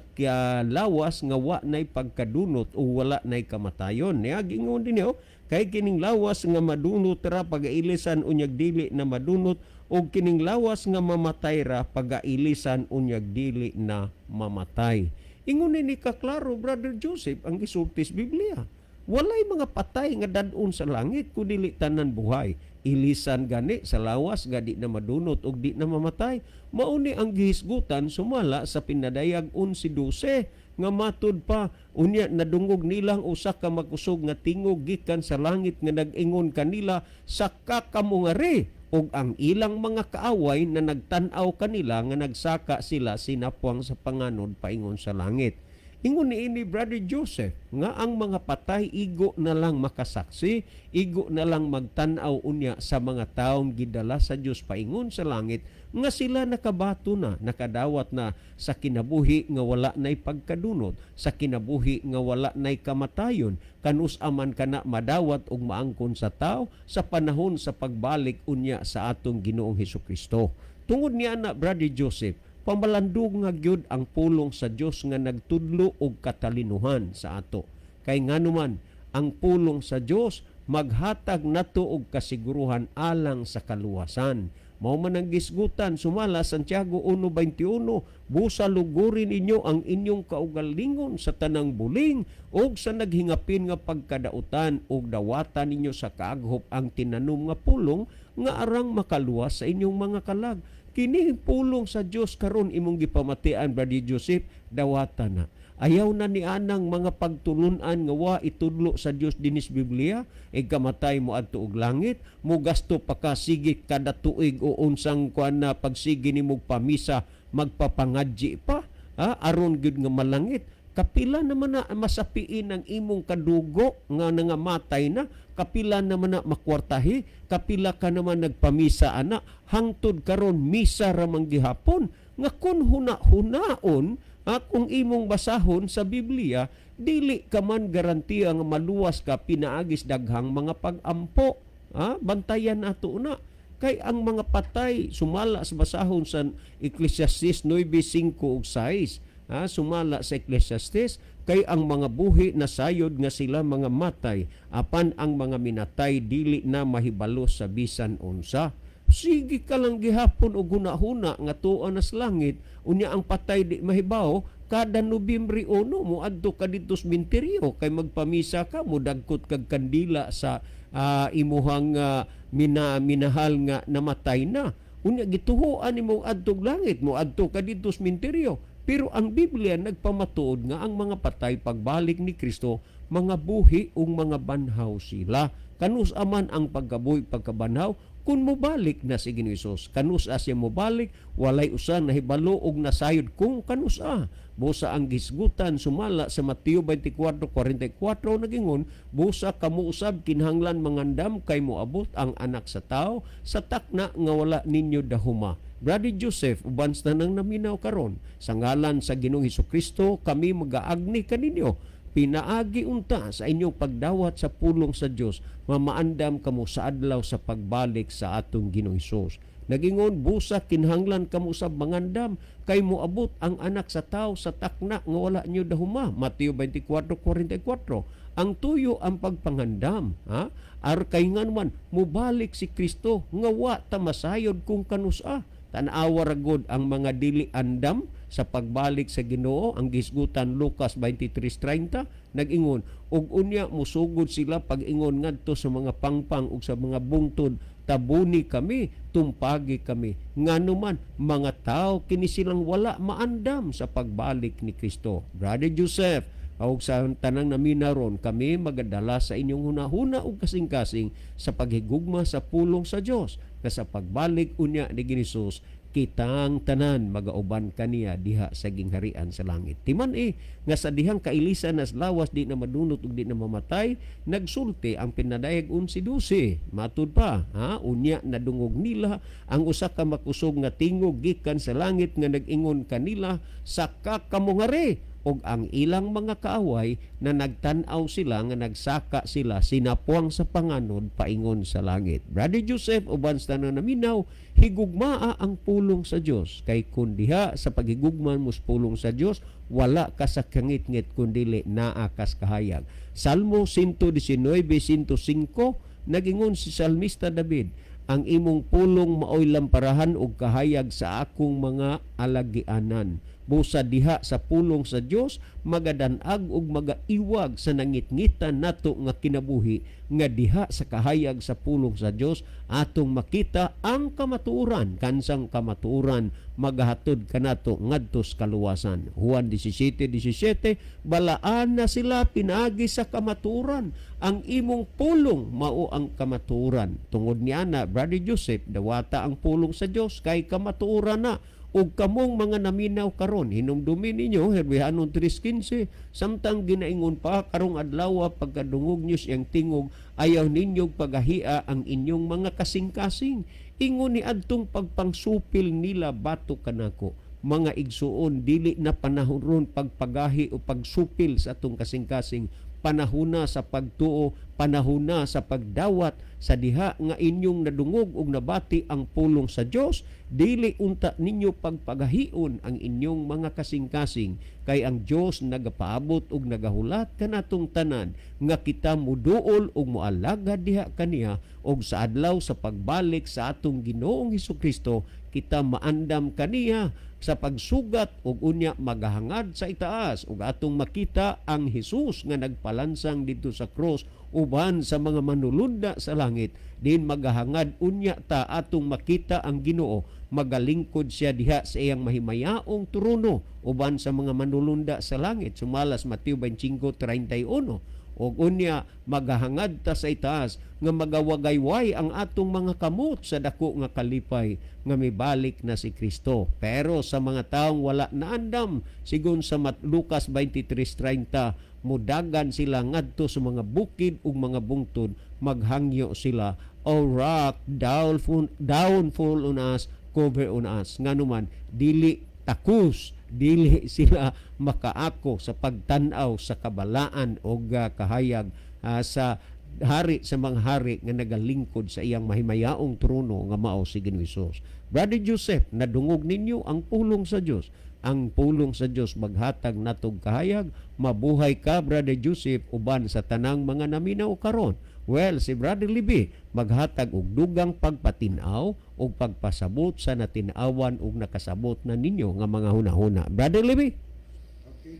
lawas nga wa nay pagkadunot o wala nay kamatayon. Niya gingon din kay kining lawas nga madunot ra pagailisan unyag dili na madunot o kining lawas nga mamatay ra pagailisan unyag dili na mamatay. Ingon ni kaklaro, Brother Joseph, ang gisultis Biblia. Walay mga patay nga dadun sa langit kundi tanan buhay. Ilisan gani sa lawas nga di na madunot og di na mamatay. Mauni ang gihisgutan sumala sa pinadayag 11:12 nga matud pa unya nadungog nilang usa ka magkusog nga tingog gikan sa langit nga nag-ingon kanila sa kakamungari og ang ilang mga kaaway na nagtan-aw kanila nga nagsaka sila sinapwang sa panganod paingon sa langit. Ingon ni Brother Joseph nga ang mga patay igo na lang makasaksi, igo na lang magtan-aw unya sa mga taong gidala sa Dios paingon sa langit nga sila nakabato na, nakadawat na sa kinabuhi nga wala nay pagkadunot, sa kinabuhi nga wala nay kamatayon, kanus aman kana madawat og maangkon sa tao sa panahon sa pagbalik unya sa atong Ginoong Hesukristo. Tungod niya na Brother Joseph, pamalandog nga gyud ang pulong sa Dios nga nagtudlo og katalinuhan sa ato. Kay nganuman ang pulong sa Dios maghatag nato og kasiguruhan alang sa kaluwasan. Mao man ang gisgutan sumala Santiago 1:21, busa lugurin ninyo ang inyong kaugalingon sa tanang buling ug sa naghingapin nga pagkadautan ug dawatan ninyo sa kaaghop ang tinanom nga pulong nga arang makaluwas sa inyong mga kalag. Kini pulong sa Dios karon imong gipamatian, Brother Joseph, dawatan na. Ayaw na ni anang mga pagtulunan nga wa itudlo sa Dios dinis Biblia, kamatay mo adto og langit, mo gasto pa ka sige kada tuig o unsang kuan na pagsigi nimo pamisa, magpapangadji pa, aron gyud nga malangit. Kapila naman na masapiin ang imong kadugo nga nangamatay na, kapila naman na makwartahi, kapila ka naman nagpamisa ana, hangtod karon misa ramang gihapon, nga kun huna-hunaon, kung imong basahon sa Biblia, dili ka man garantiya nga maluwas ka pinaagis daghang mga pag-ampo. Bantayan ato na. Kay ang mga patay, sumala sa basahon sa Ecclesiastes 9:5 ug 6, sumala sa Ecclesiastes, kay ang mga buhi na sayod nga sila mga matay, apan ang mga minatay dili na mahibalo sa bisan unsa. Sige ka lang gihapon o guna-huna nga tuon nas langit, unya ang patay di mahibaw, kada Nobyembre 1 mo adto ka dito sa minteryo kay magpamisa ka mo dagkot kag kandila sa imuhang minahal nga namatay na. Unya gituhuan nimo adto langit mo adto ka dito sa minteryo. Pero ang Biblia nagpamatuod nga ang mga patay pagbalik ni Kristo mga buhi ug mga banhaw sila. Kanus aman ang pagkabuhi pagkabanhaw kun mobalik na si Ginoong Hesus. Kanus siya mobalik, walay usan nahibalo og nasayod kung kanus busa ang gisgutan sumala sa Mateo 24:44 nagingon, busa kamo usab kinahanglan mangandam kay moabot ang anak sa tao sa takna nga wala ninyo dahuma. Brother Joseph, ubans na nang naminaw karon sa ngalan sa Ginoong Hesukristo kami magaagni kaninyo. pinaagi unta sa inyong pagdawat sa pulong sa Dios, mamaandam kamo sa adlaw sa pagbalik sa atong Ginoong Hesus. Nagingon, busa kinhanglan kamo sa mangandam kay moabot ang anak sa tao sa takna nga wala niyo dahuma. Mateo 24:44. Ang tuyo ang pagpangandam, ha? Kay nga naman mubalik si Kristo nga wa ta masayod kung kanusa. Tanawa ragod ang mga dili andam sa pagbalik sa Ginoo. Ang gisgutan Lucas 23:30 nag-ingon, ug unya musugod sila pag-ingon ngadto sa mga pangpang ug sa mga bungtod, tabuni kami, tumpagi kami. Nganuman mga tao kini silang wala maandam sa pagbalik ni Kristo. Brother Joseph, ug sa tanang naminaron, kami magadala sa inyong hunahuna ug kasing-kasing sa paghigugma sa pulong sa Dios, nga sa pagbalik unya ni Hesus kitang tanan magauban kaniya diha sa gingharian sa langit. Timan nga sa dihang kailisan nas lawas di na madunot ug di na mamatay, nagsulti ang pinadayeg 11:12. Matud pa, ha? Unya nadungog nila ang usa ka makusog nga tingog gikan sa langit nga nag-ingon kanila, saka kamo ngari, og ang ilang mga kaaway na nagtan-aw sila nga nagsaka sila sinapuang sa panganod paingon sa langit. Brother Joseph, uban sa tanan naminaw, higugmaa ang pulong sa Dios, kay kun diha sa paghigugman mo sa pulong sa Dios, wala ka sa kangit-ngit kundili naa kas kahayag. Salmo 119:105 nagingon si Salmista David, ang imong pulong maoy lamparahan og kahayag sa akong mga alagianan. Busa diha sa pulong sa Dios magadanag ug magaiwag sa nangitngitan nato nga kinabuhi, nga diha sa kahayag sa pulong sa Dios atong makita ang kamatuoran, kansang kamatuoran magahatod kanato ngadto sa kaluwasan. Juan 17:17, balaan na sila pinagi sa kamatuoran, ang imong pulong mao ang kamatuoran. Tungod niana, Brother Joseph, dawata ang pulong sa Dios kay kamatuoran na. Ug kamong mga naminaw karon, hinumdumin ninyo Herbehanon 3:15, samtang ginaingon pa karong adlaw pagkadungog niyo siyang tingog, ayaw ninyo pagahia ang inyong mga kasing-kasing. Ingon ni adtong pagpangsupil nila bato kanako. Mga igsuon, dili na panahon ron pagpagahi o pagsupil sa atong kasing-kasing, panahon na sa pagtuo, panahon na sa pagdawat sa diha nga inyong nadungog ug nabati ang pulong sa Dios. Dili unta ninyo pagpagahion ang inyong mga kasing-kasing, kay ang Dios nagapaabot ug nagahulat kanatong tanan nga kita muduol ug moalagad diha kaniya, ug sa adlaw sa pagbalik sa atong Ginoong Hesukristo kita maandam kaniya sa pagsugat ug unya magahangad sa itaas, ug atong makita ang Hesus nga nagpalansang didto sa krus uban sa mga manulunda sa langit. Din magahangad unya ta atong makita ang Ginoo, magalingkod siya diha sa iyang mahimayaong trono uban sa mga manulunda sa langit. Sumalas Mateo 25:31. O unya magahangad ta sa itaas nga magawagayway ang atong mga kamot sa dako nga kalipay nga mibalik na si Kristo. Pero sa mga taong wala naandam, sigon sa Lucas 23:30, mudagan sila ngadto sa mga bukid ug mga bungtod, maghangyo sila, O rock, downfall on us, cover on us. Nganuman dili takus, dili sila makaako sa pagtan-aw sa kabalaan o kahayag sa hari sa mga hari nga nagalingkod sa iyang mahimayaong trono nga mao si Ginoong Hesus. Brother Joseph, nadungog ninyo ang pulong sa Dios. Ang pulong sa Dios maghatag natog kahayag. Mabuhay ka, Brother Joseph, uban sa tanang mga naminaw karon. Well, si Brother Libby maghatag og dugang pagpatinaw o pagpasabot sa natinawan o nakasabot na ninyo nga mga hunahuna. Brother Libby? Okay,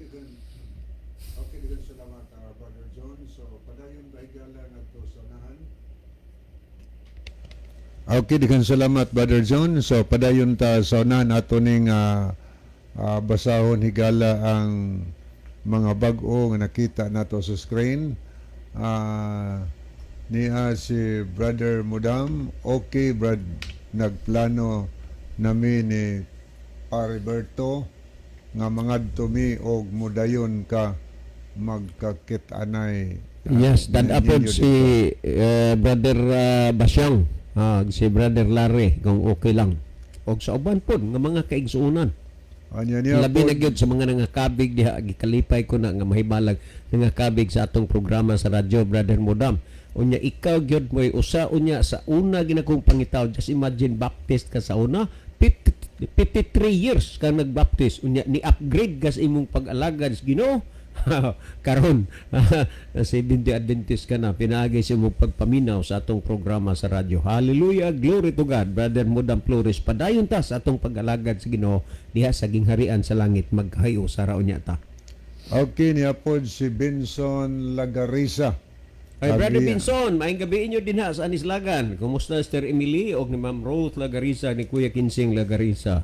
dagan salamat, Brother John. So, padayon ba higala ngadto sa unahan? Okay, dagan salamat, Brother John. So, padayon ta sa unahan ato ning basahon higala ang mga bag-o nga nakita nato sa screen. Niya si Brother Mudam. Okay, Brad, nagplano nami ni Pariberto nga mangadto mi og mudayon ka magkakit-anay. Yes, dadapod si Brother Basyang, si Brother Larry, kung okay lang. Og sa uban po nga mga kaigsuunan. Anya niya Labi po, na gyud sa mga nangakabig diha gikalipay ko na nga mahibalag nangakabig sa atong programa sa radyo, Brother Modam. Unya ikaw gyud mo'y usa unya sa una ginakong pangitaw. Just imagine baptist ka sa una 53 years ka nagbaptist. Unya ni upgrade ka sa imong pag-alagad sa Ginoo. Karon 70 Adventist ka na, pinaagay sa imong pagpaminaw sa atong programa sa radyo. Hallelujah, glory to God. Brother Modam Flores, padayon ta sa atong pag-alagad sa Ginoo diha sa gingharian sa langit, maghayo sa raon niya ta. okay niya po si Benson Lagarisa. Ay, Brother Abi- Binson, maayong gabi inyo din ha sa Anislagan. Kumusta Sister Emily o ni Ma'am Ruth Lagarisa ni Kuya Kinsing Lagarisa?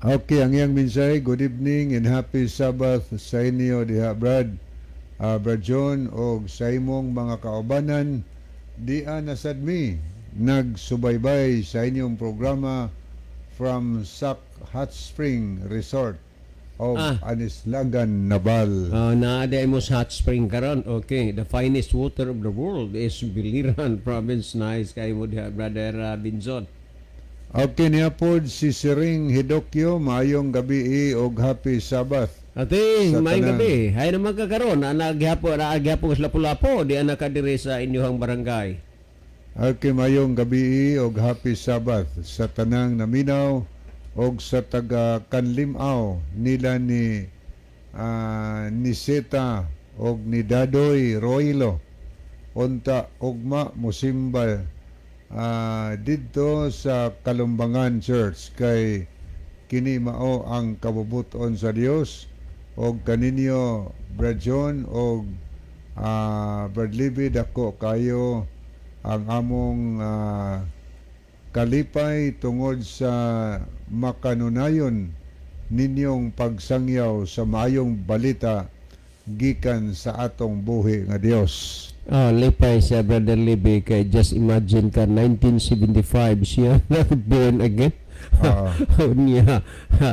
Okay, ang iyang minsay, good evening and happy Sabbath sa inyo diha, Brad. Brad John o sa imong mga kaubanan, diya nasadmi, nagsubaybay sa inyong programa from Sac Hot Spring Resort of Anislagan, Nabal. Naaday mo sa hot spring karon. Okay, the finest water of the world is Biliran Province. Nice kayo mo diha, Brother Binson. Okay niya po si Siring Hidokyo, maayong gabi og happy Sabbath. Ating, Sa maayong tanan. gabi. Hay na magkakaroon. Naagyapo sa Lapu-Lapu. Di nakadiri sa inyong barangay. Okay, maayong gabi og happy Sabbath sa tanang naminaw og sa taga Kanlimaw nila ni Seta og ni Dadoy Roilo. Unta ugma musimba didto sa Kalumbangan Church kay kini mao ang kabubuton sa Dios og kaninyo Brad John og Brad Libby dako kayo ang among kalipay tungod sa makanunayon ninyong pagsangyaw sa maayong balita gikan sa atong buhi nga Dios. Lipay siya, Brother Libby, kay just imagine ka, 1975 siya born again. Niya,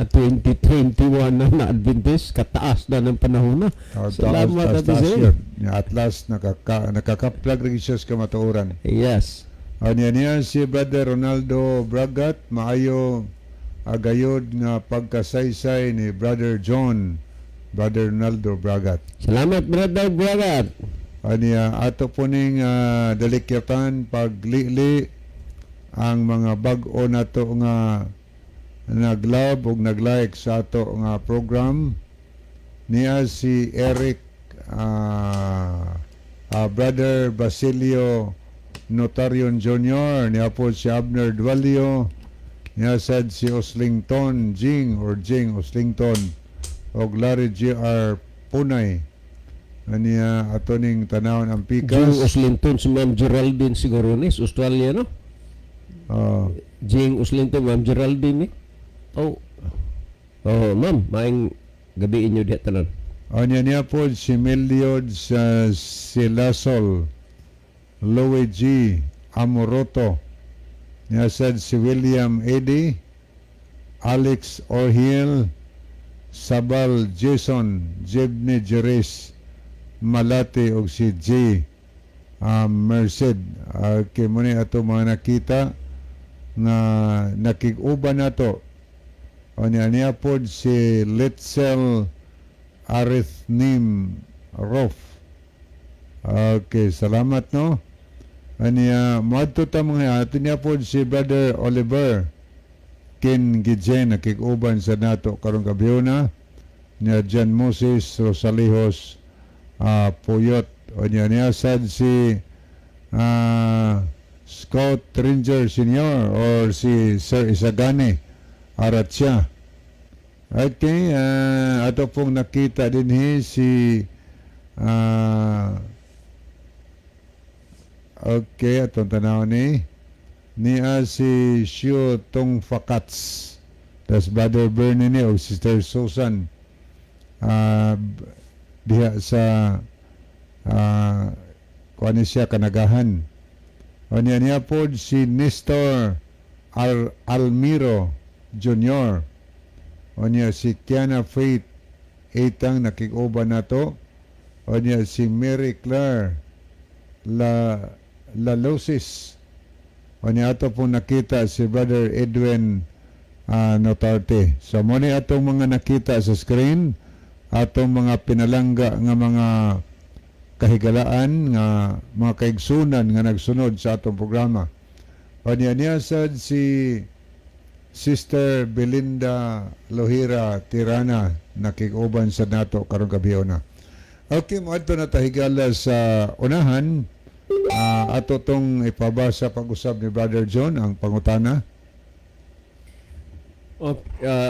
2021 na Adventist, kataas na ng panahon na. Salamat at Taas at last nakakaplag rin siya sa kamatuoran. Yes. Niya si Brother Ronaldo Bragat, maayo agayod nga pagkasaysay ni Brother John, Brother Ronaldo Bragat. Salamat, Brother Bragat. Aniya ato po ning dalikyatan paglili ang mga bag-o nato nga nag-love ug nag-like sa ato nga program niya si Eric Brother Basilio Notarion Jr. niya po si Abner Dualio niya sad si Oslington Jing Oslington og Larry G.R. Punay niya ato ning tanawon ang Jing pikas. Uslinton, si Ma'am Geraldine siguro ni, sa Australia, no? Jing Uslinton, Ma'am Geraldine ni. Ma'am, maayong gabi inyo diya tanan. Niya po si Meliod sa Silasol, Luigi Amoroto, niya sad si William Eddy, Alex Orhiel, Sabal Jason, Jebne Jerez, Malate og si J. Merced. Kay mo ni ato mga nakita nga nakig-uban nato. O niya pod si Letzel Arithnim Rof. Okay, salamat no. Aniya moadto ta mga ato niya pod si Brother Oliver Ken Gidjen nakig-uban sa nato karong gabiuna niya Jan Moses Rosalihos Puyot o niya sad si Scout Ranger Senior or si Sir Isagane Aratsia. Okay, ato pong nakita din si okay, atong tanaw niya si Shio Tong Fakats, tas Brother Bernie ni o Sister Susan diha sa kuan siya kanagahan. O niya pod si Nestor Almiro Jr. O niya si Kiana Faith Eitang nakig-uban nato. O niya si Mary Claire Lalosis. O niya ato pong nakita si Brother Edwin no 30. So mo ni atong mga nakita sa screen, atong mga pinalangga nga mga kahigalaan nga mga kaigsunan nga nagsunod sa atong programa. O niya sad si Sister Belinda Lohira Tirana nakikuban sa nato karong gabi na. Okay, mo adto na tahigala sa unahan. Ato tong ipabasa pag-usab ni Brother John ang pangutana.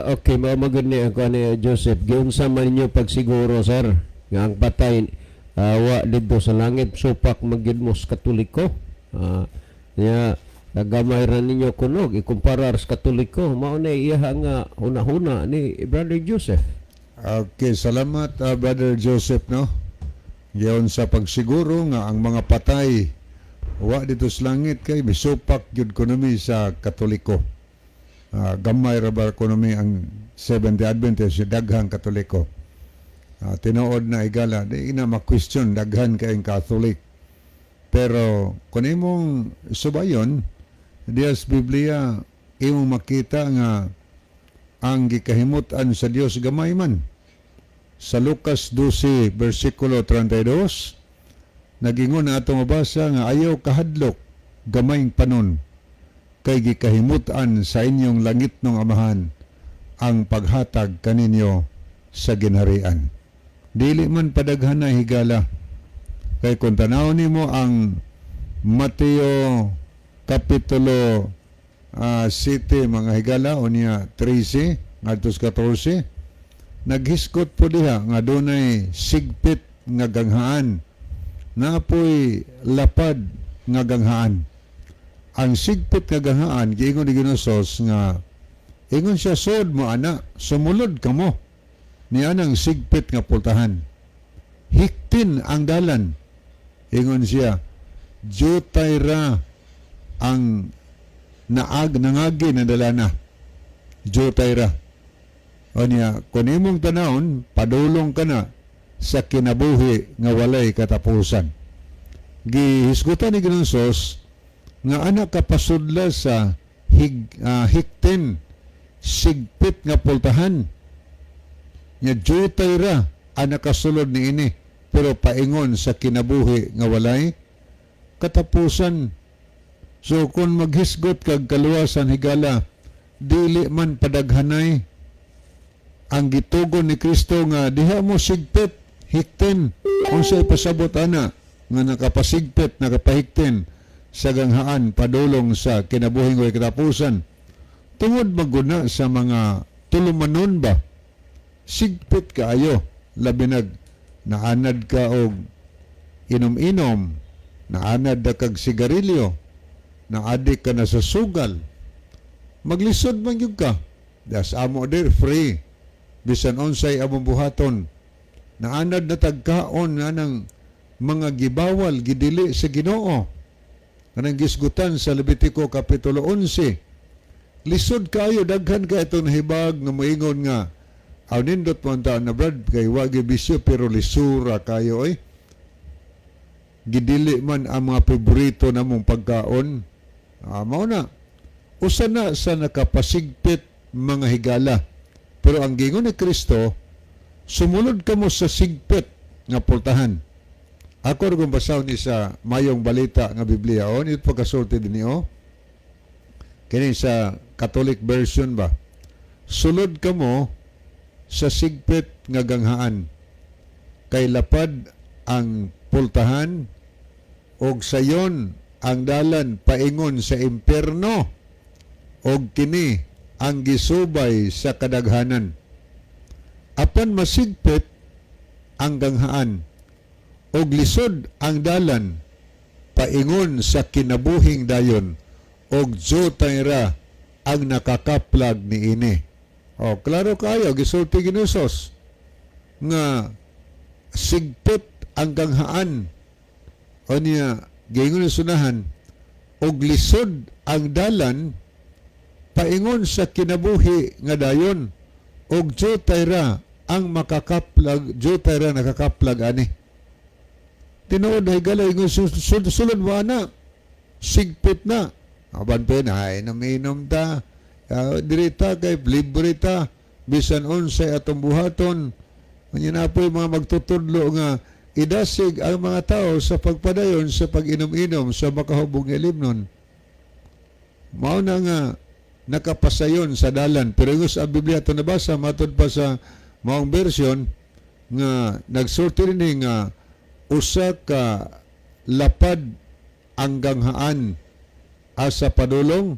Okay, magud ni ako ni Joseph. Giunsa man ninyo pagsiguro, sir, nga ang patay wa dito sa langit supak magidmos katoliko. Niya nagamay ra ninyo kunog ikumparar sa katoliko. Mao na iya nga hunahuna ni Brother Joseph. Okay, salamat Brother Joseph, no. Giyon sa pagsiguro nga ang mga patay wa dito sa langit kay misupak gyud kunomi sa katoliko. Gamay ra ba kunomi ang Seventh-day Adventist si daghang katoliko. Tinuod na igala di na ma-question daghan kay ang Catholic. Pero kung imong subayon diya sa Biblia imong makita nga ang gikahimutan sa Dios gamay man. Sa Lucas 12 versikulo 32 nagingon na atong mabasa nga ayaw kahadlok gamayng panon kay gikahimutan sa inyong langitnong amahan ang paghatag kaninyo sa ginharian. Dili man padaghan na higala kay kung tanaw nimo ang Mateo kapitulo 7 mga higala o niya 13 ngadto sa 14 naghiskot po diha nga dunay sigpit nga ganghaan napoy lapad nga ganghaan. Ang sigpit nga ganghaan giingon ni Ginosos nga ingon siya sod mo ana sumulod kamo ni anang sigpit nga pultahan hiktin ang dalan ingon siya jutay ra ang nangagi na dalana jutay ra. O niya, kung imong tanawon, padulong ka na sa kinabuhi nga walay katapusan. Gihisgutan ni Ginosos nga anak kapasudla sa hiktin sigpit nga pultahan. Nya jutay ra anak kasulod ni ini pero paingon sa kinabuhi nga walay katapusan. So kung maghisgot kag kaluwasan higala, dili man padaghanay ang gitugon ni Kristo nga diha mo sigpit hiktin unsay pasabot ana nga nakapasigpit nakapahiktin sa ganghaan padulong sa kinabuhing way katapusan tungod maguna sa mga tulumanon ba sigpit kaayo labi naanad ka og inom-inom naanad da kag sigarilyo naadik ka na sa sugal maglisod man gyud ka das amo der free bisan unsay among buhaton naanad na tagkaon nga ng mga gibawal gidili sa Ginoo kanang gisgutan sa Levitico kapitulo 11 lisod kayo daghan ka itong nahibag nga moingon nga aw nindot mo na brad kay wagi bisyo pero lisura kayo gidili man ang mga paborito namong pagkaon mao na usa na sa nakapasigpit mga higala. Pero ang gingon ni Kristo, sumulod ka mo sa sigpit nga pultahan. Ako rin basaw ni sa mayong balita nga Biblia. Ito pagkasulti din niyo. Kini sa Catholic version ba? Sulod ka mo sa sigpit nga ganghaan. Kay lapad ang pultahan og sayon ang dalan paingon sa impierno og kini ang gisubay sa kadaghanan. Apan masigpit ang ganghaan og lisod ang dalan paingon sa kinabuhing dayon og jutay ra ang nakakaplag ni ini. O klaro kayo gisulti Ginosos nga sigpit ang ganghaan o niya giingon sunahan og lisod ang dalan paingon sa kinabuhi nga dayon og jutay ra ang makakaplag jutay ra nakakaplag ani tinuod ay galay ingon sulod mo ana sigpit na aban pa na ay naminom ta dirita kay libre ta bisan unsay atong buhaton. Unya na po mga magtutudlo nga idasig ang mga tao sa pagpadayon sa pag-inom-inom sa makahubog nga limnon. Mao na nga nakapasayon sa dalan. Pero yung sa Biblia ito nabasa, matod pa sa maong version nga nagsulti rin nga usa ka lapad ang ganghaan asa padulong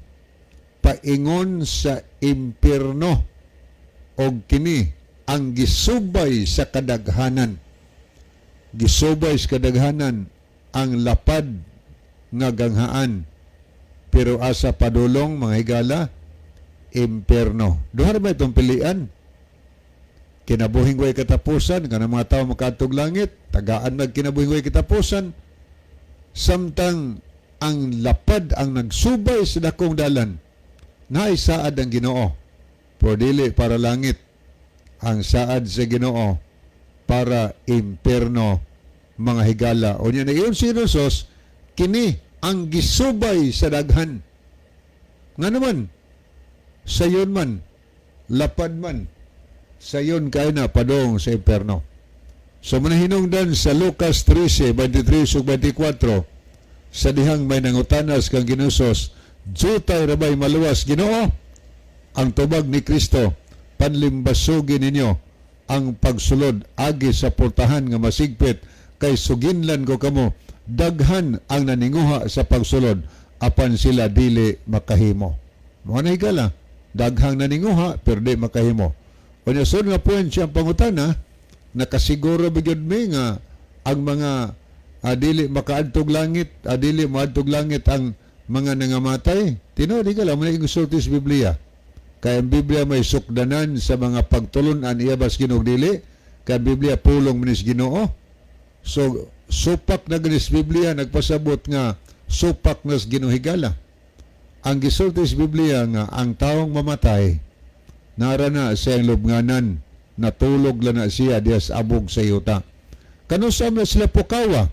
paingon sa impierno og kini ang gisubay sa kadaghanan. Gisubay sa kadaghanan ang lapad nga ganghaan. Pero asa padulong, mga higala, impierno. Duha na ba itong pilian? Kinabuhing way katapusan, ka ng mga tao makatog langit, tagaan mag kinabuhing way katapusan, samtang ang lapad ang nagsubay sa dakong dalan, na isaad ang Ginoo, pero dili para langit. Ang saad sa Ginoo para impierno, mga higala. O niya na iyon si Jesus, kini ang gisubay sa daghan. Nga naman, sayon man, lapad man, sayon kayo na padong sa impierno. So manahinungdan sa Lucas 13, 23 ug 24, sa dihang may nangutanas kang ginusos, jutay rabay maluwas Ginoo, ang tubag ni Kristo, panlimbasugin ninyo ang pagsulod agi sa portahan nga masigpit kay suginlan ko kamo daghan ang naninguha sa pagsulod apan sila dili makahimo. Mga nahigala, daghang naninguha pero di makahimo. O nasod nga point siyang pangutana, nakasiguro bigyod mi nga ang mga dili makaadtog langit, dili maadtog langit ang mga nangamatay. Tinuod di ka lang, may gusulti sa Biblia. Kaya ang Biblia may sukdanan sa mga pagtulunan iyabas Ginoo dili, kaya ang Biblia pulong minis Ginoo. So supak na ganis Biblia nagpasabot nga supak nas Ginoo higala. Ang gisulti sa Biblia nga ang taong mamatay narana sa iyang lubnganan, natulog lang na siya diya sa abog sa yuta. Kanusa na sila pukawa?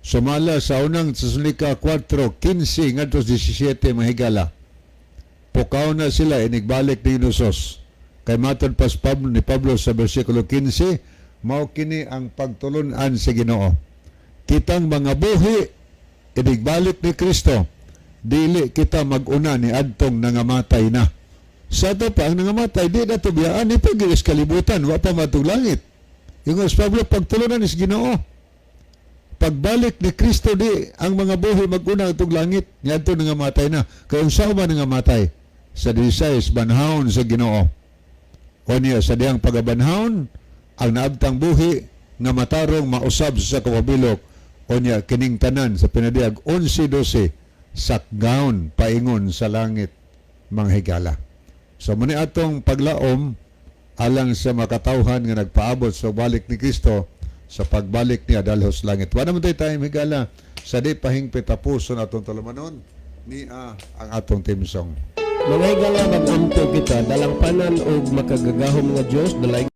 Sumala sa unang Tesalonika 4:15 ngadto 17 mahigala. Pukaw na sila inigbalik ni Inusos. Kay matod pas Pablo ni Pablo sa bersikulo 15, mao kini ang pagtulunan sa Ginoo. Kitang mga buhi inigbalik ni Kristo, dili kita mag-una ni adtong nangamatay na. Sa ito pa, ang nangamatay, di na tubiyaan, ni pagilis kalibutan, wa pa matug langit. Yung sa Pablo, pagtulunan ni Ginoo. Pagbalik ni Kristo, di ang mga buhi mag-una itong langit, ni adtong nangamatay na. Kaya sa man nangamatay, sa 16 banhawon sa Ginoo. O niya sa diyang pagabanhawon, ang naabtang buhi nga matarong mausab sa kawabilok, o niya kining tanan sa pinadiag 11-12 sakgaon paingon sa langit, mga higala. So muni atong paglaom alang sa makatawhan nga nagpaabot sa balik ni Kristo sa pagbalik niya dalhos langit. Wala naman tayo higala sa di pahingpit tapuson atong tulumanon ni ang atong team song. Mga higala, mag-amto kita, dalang panan o makagagahom nga Diyos, dalay